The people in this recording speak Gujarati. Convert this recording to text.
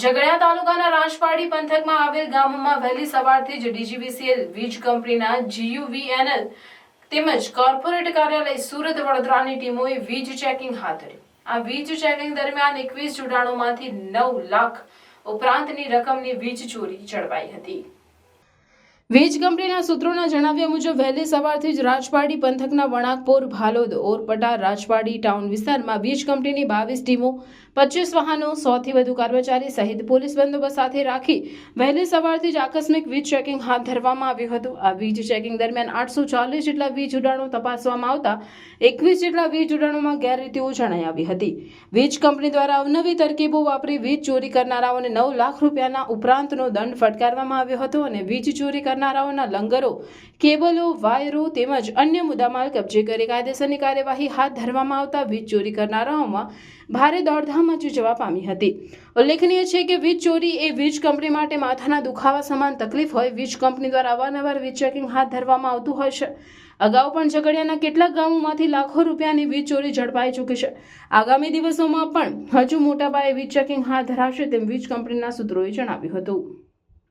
ઝઘડિયા તાલુકાના રાજપાડી પંથકમાં આવેલ ગામમાં વહેલી સવારથી જ ડીજીવીસીએલ વીજ કંપનીના GUVNL તેમજ કોર્પોરેટ કાર્યાલય સુરત વડોદરાની ટીમોએ વીજ ચેકિંગ હાથ ધર્યું. આ વીજ ચેકિંગ દરમિયાન 21 જોડાણોમાંથી 9 લાખ ઉપરાંતની રકમની વીજ ચોરી ઝડપાઈ હતી. વીજ કંપનીના સૂત્રોના જણાવ્યા મુજબ વહેલી સવારથી જ રાજપાડી પંથકના વણાકપોર, ભાલોદ, ઓરપટા, રાજપાડી ટાઉન વિસ્તારમાં વીજ કંપનીની 22 ટીમો, 25 વાહનો, 100થી વધુ કર્મચારી સહિત પોલીસ બંદોબસ્ત સાથે રાખી વહેલી સવારથી જ આકસ્મિક વીજ ચેકિંગ હાથ ધરવામાં આવ્યું હતું. આ વીજ ચેકિંગ દરમિયાન 840 જેટલા વીજ જોડાણો તપાસવામાં આવતા 21 જેટલા વીજ જોડાણોમાં ગેરરીતિઓ જણાઈ આવી હતી. વીજ કંપની દ્વારા અવનવી તરકીબો વાપરી વીજ ચોરી કરનારાઓને 9 લાખ રૂપિયાના ઉપરાંતનો દંડ ફટકારવામાં આવ્યો હતો અને વીજ ચોરી કરનારાઓના લંગરો, કેબલો, વાયરો તેમજ અન્ય મુદ્દામાલ કબજે કરી કાયદેસરની કાર્યવાહી હાથ ધરવામાં આવતા વીજ ચોરી કરનારાઓમાં ભારે દોડધામ મચી જવા પામી હતી. ઉલ્લેખનીય છે કે વીજ ચોરી એ વીજ કંપની માટે માથાના દુખાવા સમાન તકલીફ હોય. વીજ કંપની દ્વારા અવારનવાર વીજ ચેકિંગ હાથ ધરવામાં આવતું હોય છે. અગાઉ પણ ઝઘડિયાના કેટલાક ગામોમાંથી લાખો રૂપિયાની વીજ ચોરી ઝડપાઈ ચૂકી છે. આગામી દિવસોમાં પણ હજુ મોટા પાયે વીજ ચેકિંગ હાથ ધરાશે તેમ વીજ કંપનીના સૂત્રોએ જણાવ્યું હતું.